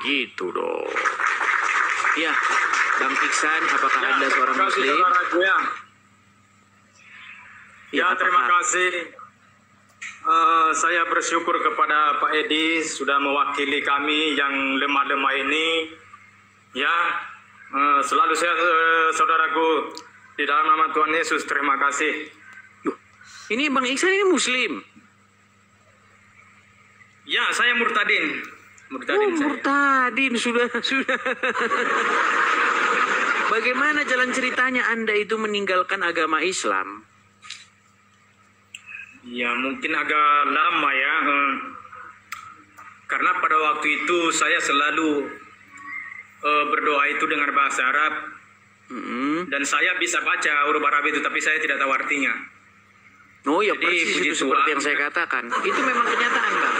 gitu dong. Ya, Bang Iksan, apakah Anda seorang Muslim? Ya, terima kasih. Saya bersyukur kepada Pak Edi sudah mewakili kami yang lemah-lemah ini. Ya, selalu saya saudaraku di dalam nama Tuhan Yesus. Terima kasih. Ini Bang Iksan ini Muslim. Ya, saya murtadin. Murtadin sudah. Bagaimana jalan ceritanya Anda itu meninggalkan agama Islam? Ya, mungkin agak lama ya. Karena pada waktu itu saya selalu berdoa itu dengan bahasa Arab. Dan saya bisa baca huruf Arab itu, tapi saya tidak tahu artinya. Oh ya, jadi, persis itu seperti yang saya katakan. Itu memang kenyataan, Bang.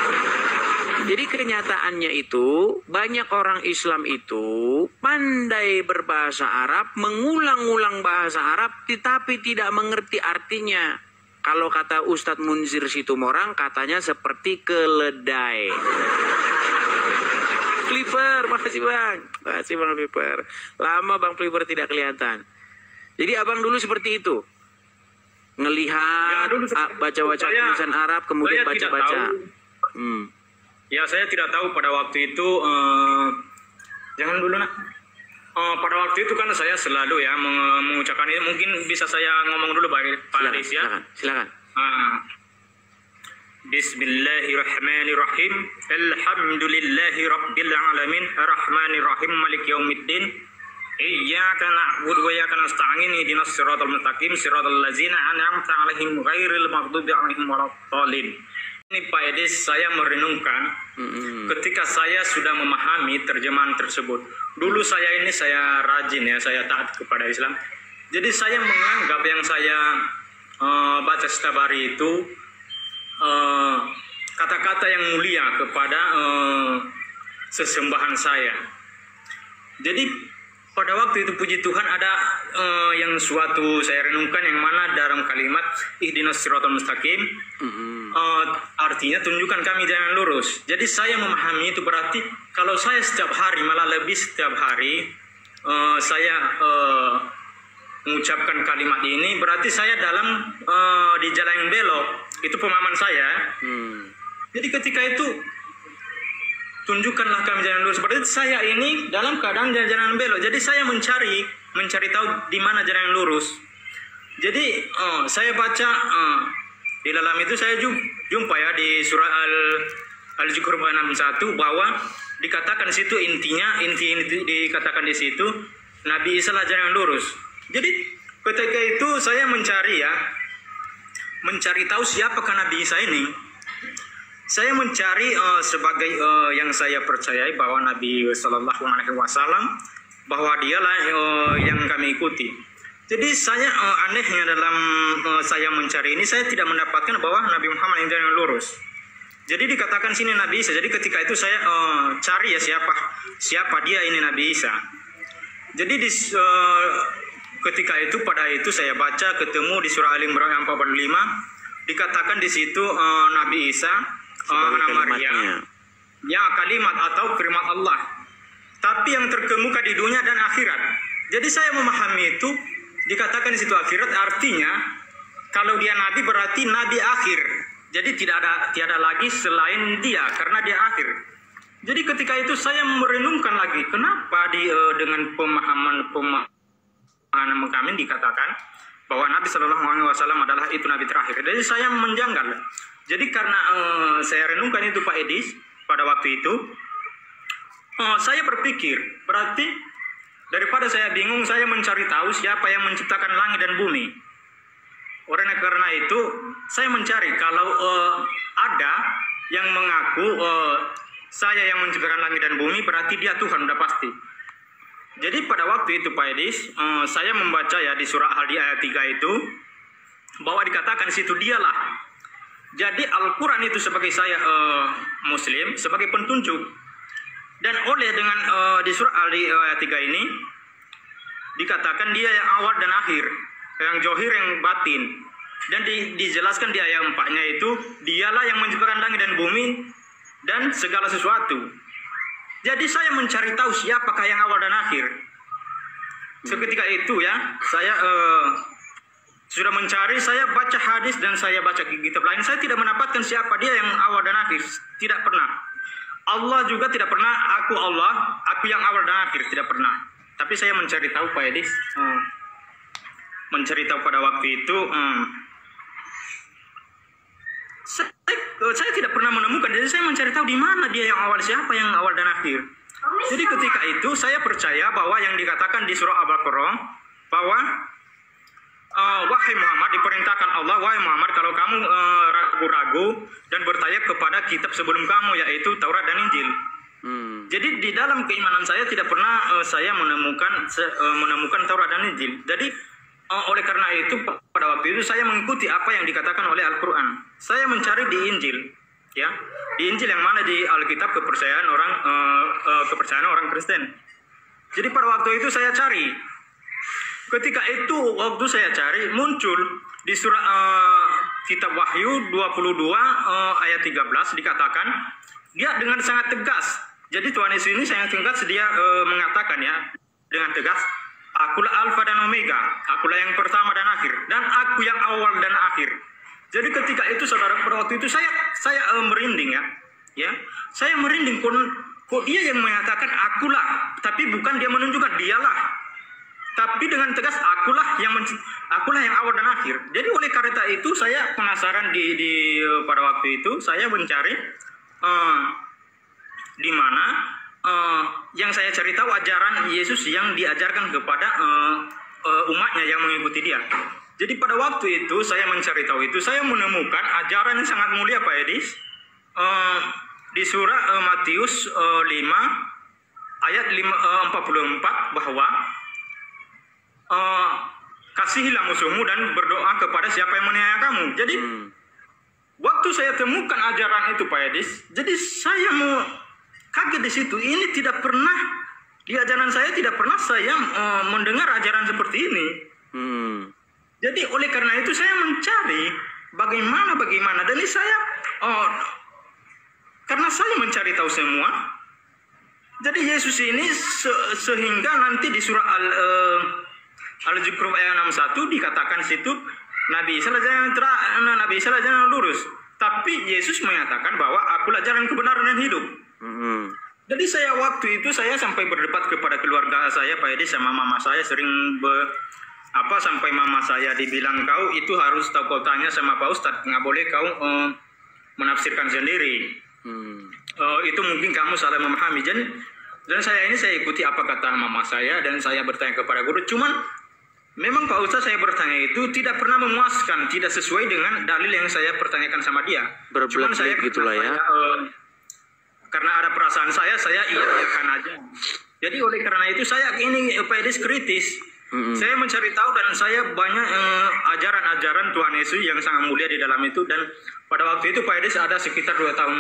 Jadi kenyataannya itu, banyak orang Islam itu pandai berbahasa Arab, mengulang-ulang bahasa Arab, tetapi tidak mengerti artinya. Kalau kata Ustadz Munzir Situmorang, katanya seperti keledai. Flipper, makasih Bang. Makasih Bang Flipper. Lama Bang Flipper tidak kelihatan. Jadi abang dulu seperti itu. Ngelihat, baca-baca tulisan Arab, kemudian baca-baca. Ya, saya tidak tahu pada waktu itu. Jangan dulu nak. Pada waktu itu kan saya selalu ya mengucapkan ini. Mungkin bisa saya ngomong dulu Pak Aris ya. Silakan. Bismillahirrahmanirrahim. Alhamdulillahi rabbil alamin. Arrahmanirrahim. Malik yaumiddin. Iyyaka na'budu wa iyyaka nasta'in. Ihdinas siratal mustaqim. Siratal ladzina an'amta 'alaihim ghairil maghdubi 'alaihim waladdallin. Ini Pak Edis, saya merenungkan ketika saya sudah memahami terjemahan tersebut. Dulu saya rajin ya, saya taat kepada Islam. Jadi saya menganggap yang saya baca setiap hari itu kata-kata yang mulia kepada sesembahan saya. Jadi pada waktu itu puji Tuhan ada yang suatu saya renungkan yang mana dalam kalimat ihdinas siratal mustaqim, artinya tunjukkan kami jalan lurus. Jadi saya memahami itu berarti kalau saya setiap hari, malah lebih setiap hari saya mengucapkan kalimat ini, berarti saya dalam di jalan yang belok. Itu pemahaman saya. Jadi ketika itu tunjukkanlah kami jalan lurus. Berarti saya ini dalam keadaan jalan belok. Jadi saya mencari tahu di mana jalan yang lurus. Jadi saya baca di dalam itu saya jumpa ya di surah Al-Zukhruf 61 bahwa dikatakan di situ inti dikatakan di situ Nabi Isa lah jalan yang lurus. Jadi ketika itu saya mencari tahu siapakah Nabi Isa ini. Saya mencari sebagai yang saya percayai bahwa Nabi Sallallahu Alaihi Wasallam bahwa dialah yang kami ikuti. Jadi saya anehnya dalam saya mencari ini saya tidak mendapatkan bahwa Nabi Muhammad yang jalan lurus. Jadi dikatakan sini Nabi Isa. Jadi ketika itu saya cari ya siapa dia ini Nabi Isa. Jadi ketika itu pada itu saya baca ketemu di surah Al-Imran yang 45 dikatakan di situ Nabi Isa anak Maria, ya kalimat atau firman Allah, tapi yang terkemuka di dunia dan akhirat. Jadi saya memahami itu dikatakan di situ akhirat, artinya kalau dia nabi berarti nabi akhir. Jadi tiada lagi selain dia karena dia akhir. Jadi ketika itu saya merenungkan lagi kenapa dengan pemahaman kami dikatakan bahwa Nabi Shallallahu Alaihi Wasallam adalah itu nabi terakhir. Jadi saya menjanggal. Jadi karena saya renungkan itu Pak Edis pada waktu itu, saya berpikir berarti daripada saya bingung, saya mencari tahu siapa yang menciptakan langit dan bumi. Karena itu saya mencari kalau ada yang mengaku saya yang menciptakan langit dan bumi, berarti dia Tuhan udah pasti. Jadi pada waktu itu Pak Edis, saya membaca ya di surah Al-Hadi ayat 3 itu bahwa dikatakan di situ dialah. Jadi Al-Quran itu sebagai saya Muslim, sebagai petunjuk. Dan dengan di surah Al-Hadi ayat 3 ini dikatakan dia yang awal dan akhir, yang zohir, yang batin. Dan dijelaskan di ayat 4-nya itu dialah yang menciptakan langit dan bumi dan segala sesuatu. Jadi saya mencari tahu siapakah yang awal dan akhir. Seketika itu ya, saya sudah mencari, saya baca hadis dan saya baca kitab lain. Saya tidak mendapatkan siapa dia yang awal dan akhir. Tidak pernah. Allah juga tidak pernah, aku Allah, aku yang awal dan akhir. Tidak pernah. Tapi saya mencari tahu Pak Edis. Mencari tahu pada waktu itu. Saya tidak pernah menemukan. Jadi saya mencari tahu di mana dia yang awal, siapa yang awal dan akhir. Jadi ketika itu saya percaya bahwa yang dikatakan di surah Al-Baqarah bahwa wahai Muhammad, diperintahkan Allah, wahai Muhammad, kalau kamu ragu-ragu dan bertanya kepada kitab sebelum kamu, yaitu Taurat dan Injil. Jadi di dalam keimanan saya tidak pernah saya menemukan Taurat dan Injil. Jadi oleh karena itu pada waktu itu saya mengikuti apa yang dikatakan oleh Al-Quran. Saya mencari di Injil, ya, di Injil yang mana di Alkitab kepercayaan orang Kristen. Jadi pada waktu itu saya cari. Ketika itu waktu saya cari muncul di surah kitab Wahyu 22 ayat 13 dikatakan dia dengan sangat tegas. Jadi Tuhan Yesus ini sangat tegas, dia mengatakan ya dengan tegas, akulah Alfa dan Omega, akulah yang pertama dan akhir, dan aku yang awal dan akhir. Jadi ketika itu saudara, pada waktu itu saya merinding ya, saya merinding. Kok dia yang mengatakan akulah, tapi bukan dia menunjukkan dialah, tapi dengan tegas akulah yang awal dan akhir. Jadi oleh karena itu saya penasaran di pada waktu itu saya mencari di mana yang saya cari tahu ajaran Yesus yang diajarkan kepada umatnya yang mengikuti dia. Jadi pada waktu itu saya mencari tahu itu, saya menemukan ajaran yang sangat mulia Pak Edis di surah Matius 5 ayat 44 bahwa kasihilah musuhmu dan berdoa kepada siapa yang menganiaya kamu. Jadi waktu saya temukan ajaran itu Pak Edis, jadi saya mau kaget di situ. Ini tidak pernah di ajaran saya, tidak pernah saya mendengar ajaran seperti ini. Jadi oleh karena itu saya mencari bagaimana dan ini saya karena saya mencari tahu semua. Jadi Yesus ini sehingga nanti di surah Al-Zukhruf ayat 61 dikatakan situ Nabi Isa jangan lurus, tapi Yesus menyatakan bahwa akulah jalan kebenaran dan hidup. Jadi saya waktu itu saya sampai berdebat kepada keluarga saya Pak Edi sama mama saya, sering sampai mama saya dibilang kau itu harus tahu, kau tanya sama Pak Ustadz, nggak boleh kau menafsirkan sendiri. Itu mungkin kamu salah memahami. Dan saya ikuti apa kata mama saya dan saya bertanya kepada guru. Cuman memang Pak Ustadz saya bertanya itu tidak pernah memuaskan, tidak sesuai dengan dalil yang saya pertanyakan sama dia. Cuman saya gitulah ya. Karena ada perasaan saya iya-iyakan aja. Jadi oleh karena itu saya ini Pak Edis kritis. Saya mencari tahu dan saya banyak ajaran-ajaran Tuhan Yesus yang sangat mulia di dalam itu. Dan pada waktu itu Pak Edis ada sekitar 2 tahun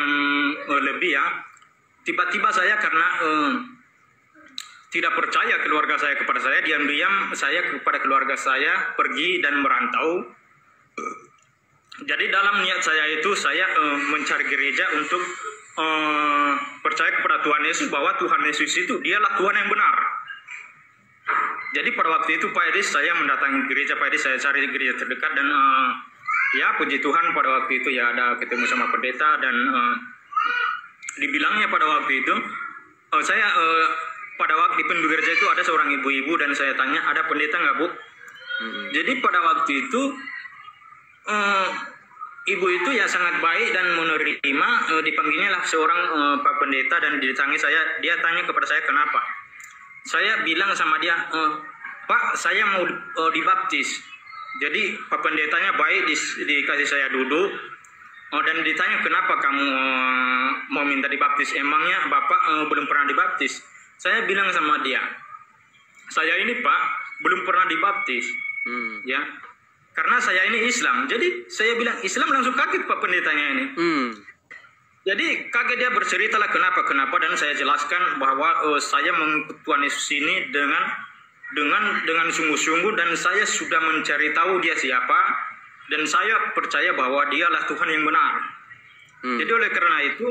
lebih ya. Tiba-tiba saya karena tidak percaya keluarga saya kepada saya, diam-diam saya kepada keluarga saya pergi dan merantau. Jadi dalam niat saya itu saya mencari gereja untuk percaya kepada Tuhan Yesus, bahwa Tuhan Yesus itu dialah Tuhan yang benar. Jadi pada waktu itu Pak Edis saya mendatangi gereja Pak Edis, saya cari gereja terdekat dan ya puji Tuhan pada waktu itu ya ada ketemu sama pendeta dan dibilangnya pada waktu itu saya pada waktu di pintu gereja itu ada seorang ibu-ibu dan saya tanya ada pendeta nggak Bu? Jadi pada waktu itu ibu itu ya sangat baik dan menerima, dipanggilnya lah seorang Pak Pendeta dan dia tanya kepada saya kenapa. Saya bilang sama dia, Pak saya mau dibaptis. Jadi Pak Pendetanya baik, dikasih saya duduk dan ditanya kenapa kamu mau minta dibaptis, emangnya Bapak belum pernah dibaptis. Saya bilang sama dia, saya ini Pak belum pernah dibaptis ya. Karena saya ini Islam, jadi saya bilang Islam, langsung kaget Pak Pendetanya ini. Jadi kaget dia, berceritalah kenapa dan saya jelaskan bahwa saya mengikuti Tuhan Yesus ini dengan sungguh-sungguh dan saya sudah mencari tahu dia siapa dan saya percaya bahwa dialah Tuhan yang benar. Jadi oleh karena itu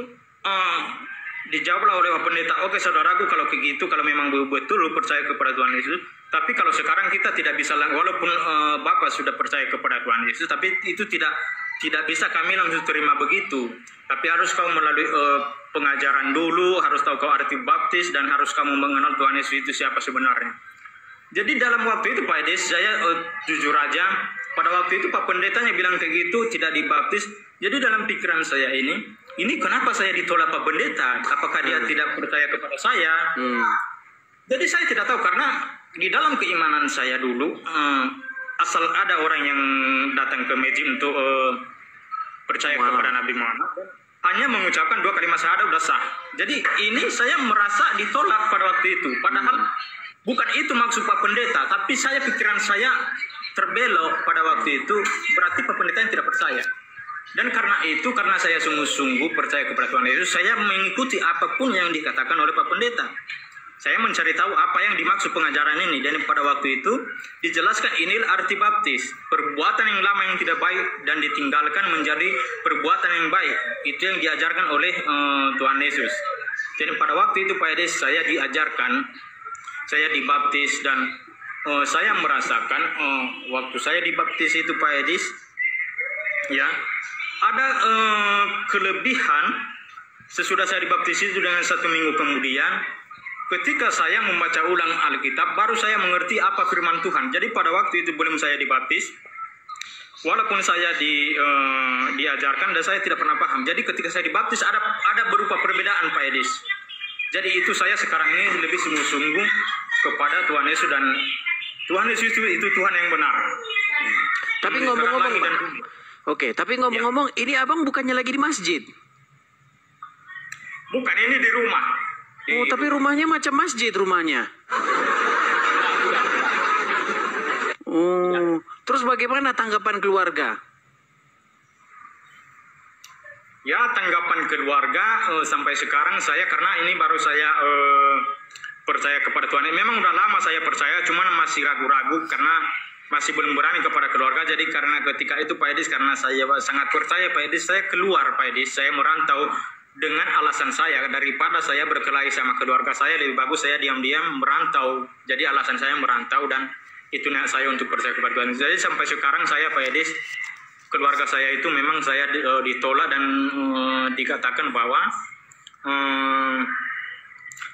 dijawablah oleh Pak Pendeta, oke saudaraku, kalau kayak gitu, kalau memang betul lu percaya kepada Tuhan Yesus, tapi kalau sekarang kita tidak bisa, walaupun Bapak sudah percaya kepada Tuhan Yesus, tapi itu tidak bisa kami langsung terima begitu. Tapi harus kau melalui pengajaran dulu, harus tahu kau arti baptis, dan harus kamu mengenal Tuhan Yesus itu siapa sebenarnya. Jadi dalam waktu itu Pak Edes, saya jujur aja, pada waktu itu Pak Pendetanya bilang kayak gitu, tidak dibaptis. Jadi dalam pikiran saya ini kenapa saya ditolak Pak Pendeta? Apakah dia tidak percaya kepada saya? Jadi saya tidak tahu, karena di dalam keimanan saya dulu, asal ada orang yang datang ke masjid untuk percaya kepada Nabi Muhammad, hanya mengucapkan 2 kalimat syahadat udah sah. Jadi ini saya merasa ditolak pada waktu itu. Padahal bukan itu maksud Pak Pendeta, tapi pikiran saya terbelok pada waktu itu, berarti Pak Pendeta yang tidak percaya. Dan karena itu, karena saya sungguh-sungguh percaya kepada Tuhan Yesus, saya mengikuti apapun yang dikatakan oleh Pak Pendeta. Saya mencari tahu apa yang dimaksud pengajaran ini, dan pada waktu itu dijelaskan inilah arti baptis, perbuatan yang lama yang tidak baik dan ditinggalkan menjadi perbuatan yang baik. Itu yang diajarkan oleh Tuhan Yesus. Jadi pada waktu itu Pak Edes, saya diajarkan, saya dibaptis, dan saya merasakan waktu saya dibaptis itu Pak Edis, ya, ada kelebihan sesudah saya dibaptis itu dengan 1 minggu kemudian, ketika saya membaca ulang Alkitab, baru saya mengerti apa firman Tuhan. Jadi pada waktu itu belum saya dibaptis, walaupun saya diajarkan dan saya tidak pernah paham. Jadi ketika saya dibaptis ada berupa perbedaan Pak Edis. Jadi itu saya sekarang ini lebih sungguh-sungguh kepada Tuhan Yesus, dan Tuhan Yesus itu Tuhan yang benar. Tapi ngomong-ngomong, tapi ngomong-ngomong, ini abang bukannya lagi di masjid? Bukan, ini di rumah. Oh, tapi rumahnya macam masjid rumahnya. Oh, terus bagaimana tanggapan keluarga? Ya, tanggapan keluarga sampai sekarang saya, karena ini baru saya percaya kepada Tuhan. Memang udah lama saya percaya, cuman masih ragu-ragu karena masih belum berani kepada keluarga. Jadi karena ketika itu Pak Edis, karena saya sangat percaya Pak Edis, saya keluar Pak Edis, saya merantau dengan alasan saya, daripada saya berkelahi sama keluarga saya, lebih bagus saya diam-diam merantau. Jadi alasan saya merantau, dan itu niat saya untuk percaya kepada Tuhan. Jadi sampai sekarang saya Pak Edis, keluarga saya itu memang saya ditolak dan dikatakan bahwa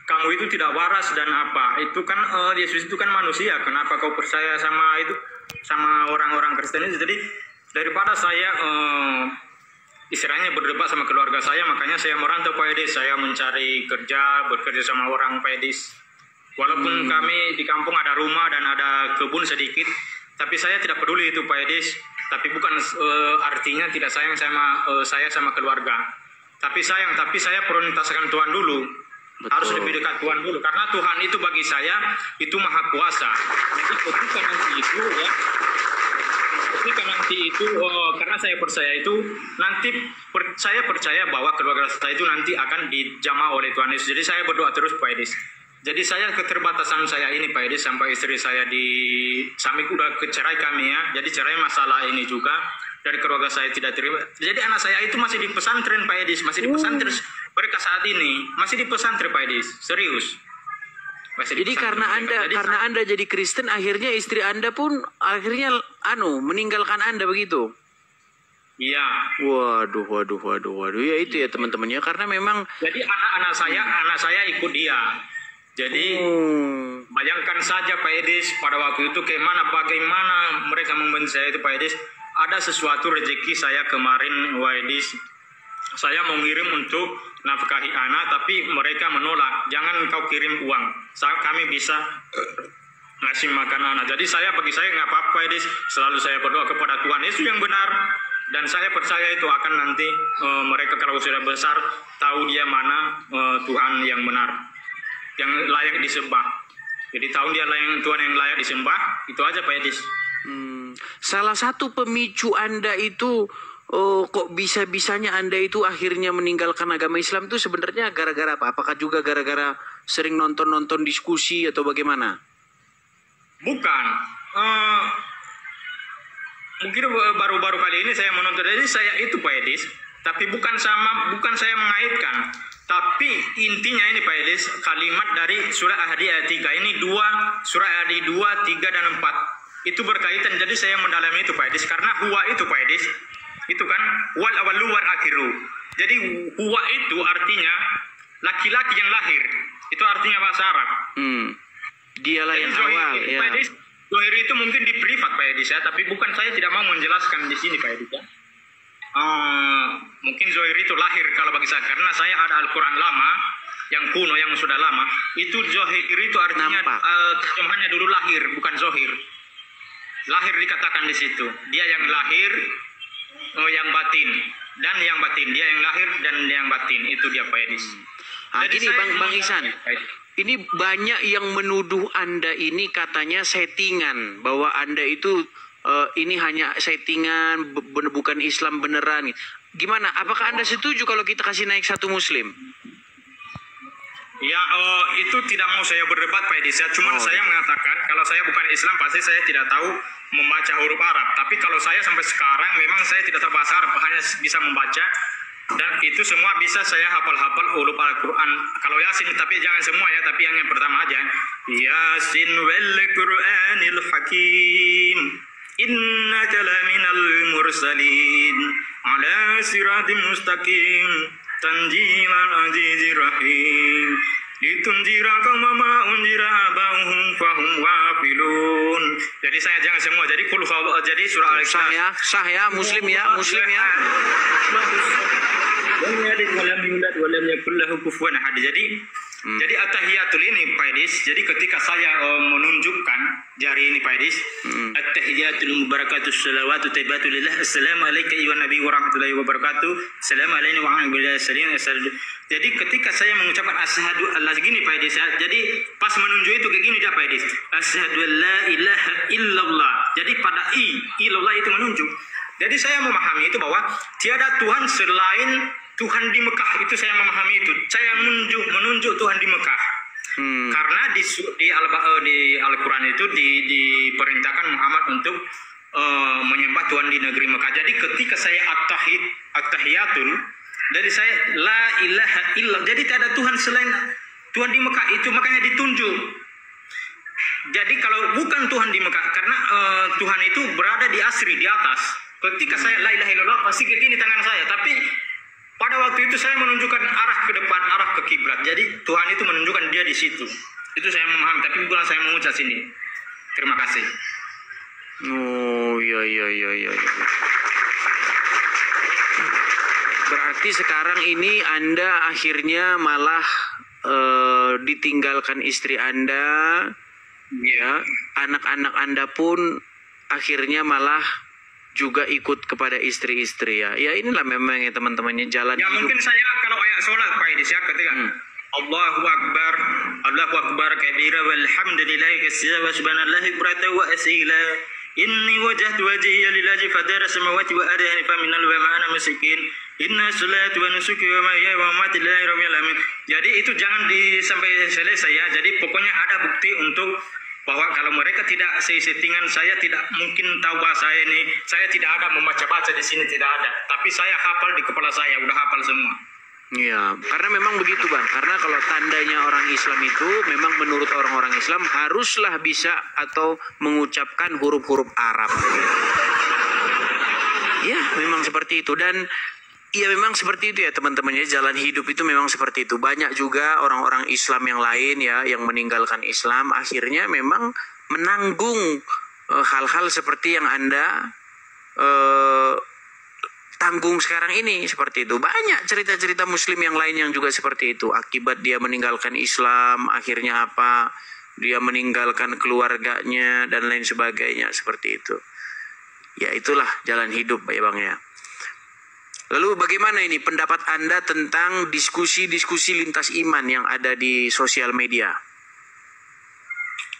kamu itu tidak waras dan apa. Itu kan Yesus itu kan manusia. Kenapa kau percaya sama itu, sama orang-orang Kristen itu? Jadi daripada saya istilahnya berdebat sama keluarga saya, makanya saya merantau Pak Edis. Saya mencari kerja, bekerja sama orang Pak Edis. Walaupun kami di kampung ada rumah dan ada kebun sedikit, tapi saya tidak peduli itu Pak Edis. Tapi bukan artinya tidak sayang sama saya sama keluarga. Tapi sayang, tapi saya prioritaskan Tuhan dulu. Betul. Harus lebih dekat Tuhan dulu, karena Tuhan itu bagi saya itu maha kuasa. Jadi ketika nanti itu ya, karena saya percaya itu nanti saya percaya bahwa keluarga saya itu nanti akan dijamah oleh Tuhan Yesus. Jadi saya berdoa terus Pak Edis. Jadi saya keterbatasan saya ini Pak Edis, sampai istri saya suami udah kecerai kami ya. Jadi cerai masalah ini juga, dari keluarga saya tidak terima. Jadi anak saya itu masih di pesantren Pak Edis, masih di pesantren mereka saat ini, masih di pesantren Pak Edis, serius. Jadi karena Anda jadi Kristen, akhirnya istri Anda pun akhirnya meninggalkan Anda begitu. Iya. Waduh. Ya itu ya teman-temannya, karena memang. Jadi anak saya ikut dia. Jadi bayangkan saja Pak Edis, pada waktu itu bagaimana mereka membenci saya itu Pak Edis. Ada sesuatu rezeki saya kemarin Pak Edis. Saya mau ngirim untuk nafkahi anak, tapi mereka menolak. Jangan kau kirim uang, kami bisa ngasih makan anak. Jadi bagi saya nggak apa-apa Edis. Selalu saya berdoa kepada Tuhan Yesus yang benar. Dan saya percaya itu akan nanti mereka kalau sudah besar tahu dia mana Tuhan yang benar, yang layak disembah. Jadi tahu dia Tuhan yang layak disembah. Itu aja Pak Edis. Salah satu pemicu Anda itu kok bisa-bisanya Anda itu akhirnya meninggalkan agama Islam itu sebenarnya gara-gara apa? Apakah juga gara-gara sering nonton-nonton diskusi atau bagaimana? Bukan. Mungkin baru-baru kali ini saya menonton. Jadi saya itu Pak Edis, tapi bukan saya mengaitkan. Tapi intinya ini Pak Edis, kalimat dari surah Ahadi ayat 3 ini surah Ahadi 2, 3 dan 4 itu berkaitan. Jadi saya mendalami itu Pak Edis karena huwa itu Pak Edis itu kan wal awalu wal akhiru. Jadi huwa itu artinya laki-laki yang lahir. Itu artinya bahasa Arab. Dialah yang awal ya. Pak Edis, zohir itu mungkin di privat Pak Edis ya, tapi bukan, saya tidak mau menjelaskan di sini Pak Edis ya. Mungkin zohir itu lahir kalau bagi saya, karena saya ada Al-Quran lama yang kuno yang sudah lama. Itu zohir itu artinya terjemahannya dulu lahir, bukan zohir. Lahir dikatakan di situ. Dia yang lahir, yang batin, dan yang batin. Dia yang lahir dan yang batin, itu dia Pak Edis. Jadi gini Bang Ihsan, ini banyak yang menuduh Anda ini katanya settingan, bahwa Anda itu ini hanya settingan, bukan Islam beneran. Gimana? Apakah Anda setuju kalau kita kasih naik satu Muslim? Ya, itu tidak mau saya berdebat Pak Edis. Cuman saya mengatakan kalau saya bukan Islam pasti saya tidak tahu membaca huruf Arab. Tapi kalau saya sampai sekarang memang saya tidak tahu bahasa Arab, hanya bisa membaca. Dan itu semua bisa saya hafal-hafal huruf Al-Quran. Kalau Yasin, tapi jangan semua ya, tapi yang pertama aja. Yasin wal Qur'anil Hakim. Innaka laminal mursalin ala siratim mustaqim tanzilal azizir rahim litunzira qauma ma unzira abahum fahum ghafilun. Jadi saya jangan semua, jadi jadi surah Al-Ikhlas sah ya Muslim ya. Jadi at-tahiyatul ini Pak Edis, jadi ketika saya menunjukkan jari ini Pak Edis, at-tahiyatul mubarakatus salawatu taibatu lillah, assalamu alayka ayyuhan nabi wa rahmatullahi wa barakatuh, assalamu alayna wa ala alihi. Jadi ketika saya mengucapkan asyhadu alla gini Pak Edis, jadi pas menunjuk itu kayak gini dia Pak Edis, asyhadu la ilaha illallah. Jadi pada illallah itu menunjuk. Jadi saya memahami itu bahwa tiada Tuhan selain Tuhan di Mekah. Itu saya memahami itu. Saya menunjuk Tuhan di Mekah. Karena di Al-Quran itu diperintahkan Muhammad untuk menyembah Tuhan di negeri Mekah. Jadi ketika saya at-tahiyatul, dari saya la ilaha illallah. Jadi tidak ada Tuhan selain Tuhan di Mekah. Itu makanya ditunjuk. Jadi kalau bukan Tuhan di Mekah, karena Tuhan itu berada di asri, di atas. Ketika saya la ilaha illallah, pasti ke gini tangan saya. Tapi pada waktu itu saya menunjukkan arah ke depan, arah ke kiblat. Jadi Tuhan itu menunjukkan dia di situ. Itu saya memahami, tapi bukan saya mengucap sini. Terima kasih. Oh, iya. Berarti sekarang ini Anda akhirnya malah ditinggalkan istri Anda, ya. Anak-anak Anda pun akhirnya malah juga ikut kepada istri-istri ya. Ya inilah memang ya teman-temannya jalan ya hidup. Mungkin saya kalau ayat sholat Pak Edis ya ketika Allahu Akbar kabira walhamdulillahi katsira wa subhanallahi bukratan wa asila inni wajjahtu wajhiya lillazi fatara samawati wa ardi hanifa minal wa ma ana musyrikin inna salati wa nusuki wa mahyaya wa mamati lillahi rabbil alamin. Jadi itu jangan sampai selesai ya. Jadi pokoknya ada bukti untuk bahwa kalau mereka tidak settingan, saya tidak mungkin tahu bahasa ini. Saya tidak ada membaca-baca di sini, tidak ada. Tapi saya hafal di kepala saya, udah hafal semua. Iya, karena memang begitu Bang. Karena kalau tandanya orang Islam itu memang menurut orang-orang Islam haruslah bisa atau mengucapkan huruf-huruf Arab. Ya, memang seperti itu. Dan iya memang seperti itu ya teman-temannya, jalan hidup itu memang seperti itu. Banyak juga orang-orang Islam yang lain ya yang meninggalkan Islam akhirnya memang menanggung hal-hal seperti yang Anda tanggung sekarang ini, seperti itu. Banyak cerita-cerita Muslim yang lain yang juga seperti itu. Akibat dia meninggalkan Islam, akhirnya apa? Dia meninggalkan keluarganya dan lain sebagainya, seperti itu. Ya itulah jalan hidup ya Bang ya. Lalu bagaimana ini pendapat Anda tentang diskusi-diskusi lintas iman yang ada di sosial media?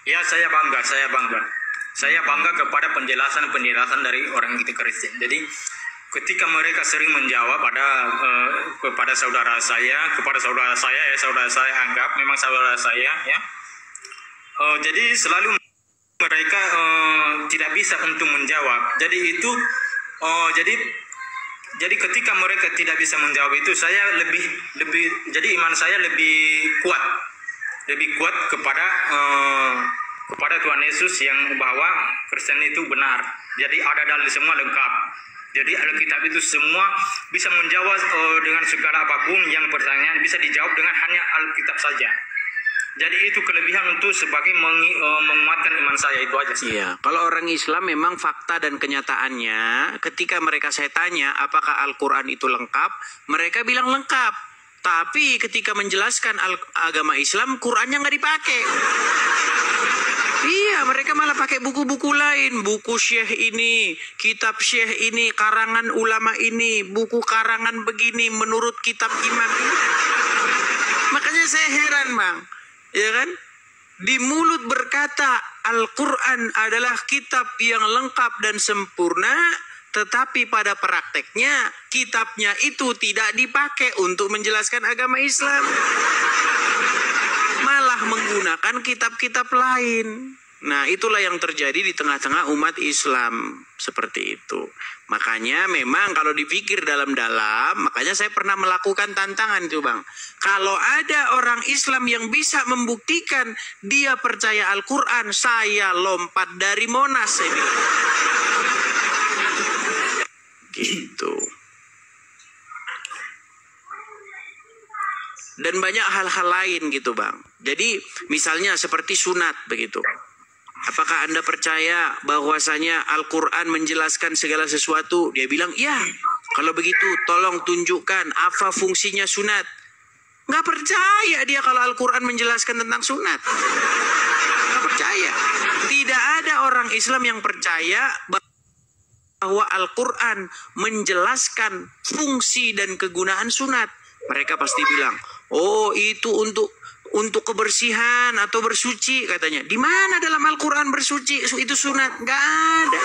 Ya saya bangga. Saya bangga kepada penjelasan dari orang kita Kristen. Jadi ketika mereka sering menjawab kepada saudara saya anggap memang saudara saya ya. Jadi selalu mereka tidak bisa untuk menjawab. Jadi itu jadi Jadi ketika mereka tidak bisa menjawab itu, saya lebih jadi iman saya lebih kuat kepada Tuhan Yesus yang bahwa Kristen itu benar. Jadi ada dalil semua lengkap. Jadi Alkitab itu semua bisa menjawab dengan segala apapun yang pertanyaan bisa dijawab dengan hanya Alkitab saja. Jadi itu kelebihan untuk sebagai menguatkan iman saya, itu aja sih. Iya, kalau orang Islam memang fakta dan kenyataannya ketika mereka saya tanya apakah Al-Quran itu lengkap, mereka bilang lengkap. Tapi ketika menjelaskan agama Islam, Qurannya nggak dipakai. Iya, mereka malah pakai buku-buku lain, buku syekh ini, kitab syekh ini, karangan ulama ini, buku karangan begini menurut kitab imam ini. Makanya saya heran, Bang. Ya kan? Di mulut berkata Al-Quran adalah kitab yang lengkap dan sempurna, tetapi pada prakteknya kitabnya itu tidak dipakai untuk menjelaskan agama Islam. Malah menggunakan kitab-kitab lain. Nah, itulah yang terjadi di tengah-tengah umat Islam. Seperti itu. Makanya memang kalau dipikir dalam-dalam, makanya saya pernah melakukan tantangan itu, Bang. Kalau ada orang Islam yang bisa membuktikan dia percaya Al-Quran, saya lompat dari Monas. Saya bilang. Gitu. Dan banyak hal-hal lain gitu, Bang. Jadi misalnya seperti sunat begitu. Apakah Anda percaya bahwasanya Al-Quran menjelaskan segala sesuatu? Dia bilang, ya. Kalau begitu, tolong tunjukkan apa fungsinya sunat. Nggak percaya dia kalau Al-Quran menjelaskan tentang sunat. Nggak percaya. Tidak ada orang Islam yang percaya bahwa Al-Quran menjelaskan fungsi dan kegunaan sunat. Mereka pasti bilang, oh itu untuk kebersihan atau bersuci katanya. Di mana dalam Al-Quran bersuci itu sunat? Nggak ada.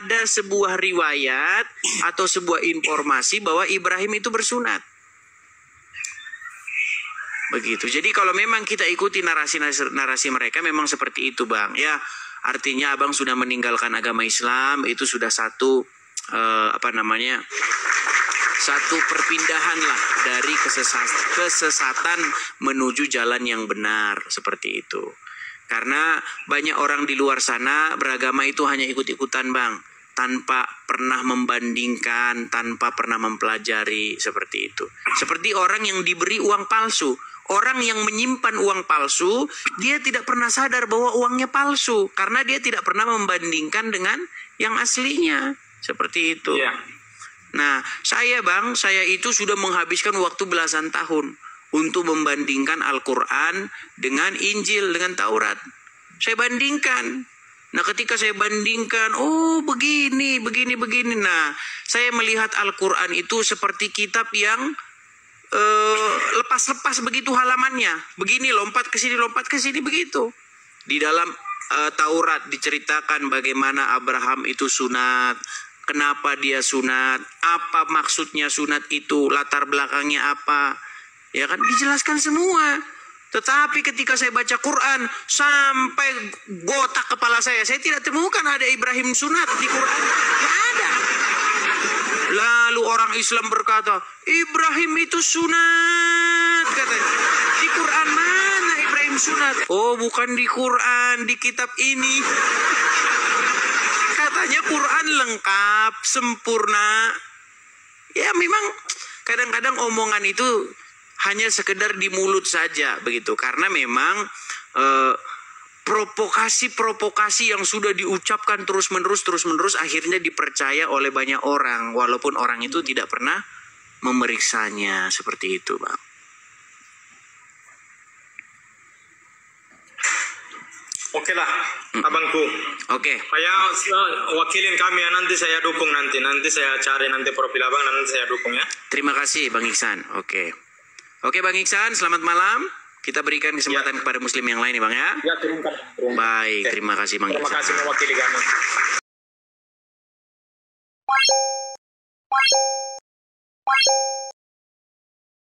Ada sebuah riwayat atau sebuah informasi bahwa Ibrahim itu bersunat. Begitu. Jadi kalau memang kita ikuti narasi mereka memang seperti itu, Bang. Ya, artinya Abang sudah meninggalkan agama Islam, itu sudah satu satu perpindahan lah dari kesesatan menuju jalan yang benar, seperti itu. Karena banyak orang di luar sana beragama itu hanya ikut-ikutan, Bang, tanpa pernah membandingkan, tanpa pernah mempelajari, seperti itu. Seperti orang yang diberi uang palsu. Orang yang menyimpan uang palsu, dia tidak pernah sadar bahwa uangnya palsu karena dia tidak pernah membandingkan dengan yang aslinya. Seperti itu. Ya. Nah, saya itu sudah menghabiskan waktu belasan tahun untuk membandingkan Al-Quran dengan Injil, dengan Taurat. Saya bandingkan. Nah, ketika saya bandingkan, oh begini. Nah, saya melihat Al-Quran itu seperti kitab yang lepas-lepas begitu halamannya. Begini, lompat ke sini begitu. Di dalam Taurat diceritakan bagaimana Abraham itu sunat. Kenapa dia sunat? Apa maksudnya sunat itu? Latar belakangnya apa? Ya kan dijelaskan semua. Tetapi ketika saya baca Quran sampai gotak kepala saya tidak temukan ada Ibrahim sunat di Quran. Tidak ada. Lalu orang Islam berkata, Ibrahim itu sunat katanya. Di Quran mana Ibrahim sunat? Oh, bukan di Quran, di kitab ini. Katanya Quran lengkap, sempurna. Ya memang kadang-kadang omongan itu hanya sekedar di mulut saja begitu. Karena memang provokasi yang sudah diucapkan terus-menerus akhirnya dipercaya oleh banyak orang. Walaupun orang itu tidak pernah memeriksanya. Seperti itu, Bang. Oke lah, abangku. Oke. Saya wakilin kami ya, nanti saya dukung nanti saya cari nanti profil abang, nanti saya dukung ya. Terima kasih Bang Iksan. Oke Bang Iksan, selamat malam. Kita berikan kesempatan kepada Muslim yang lain nih, Bang ya. Ya, turunkan. Baik, terima kasih Bang Iksan. Terima kasih mewakili kami.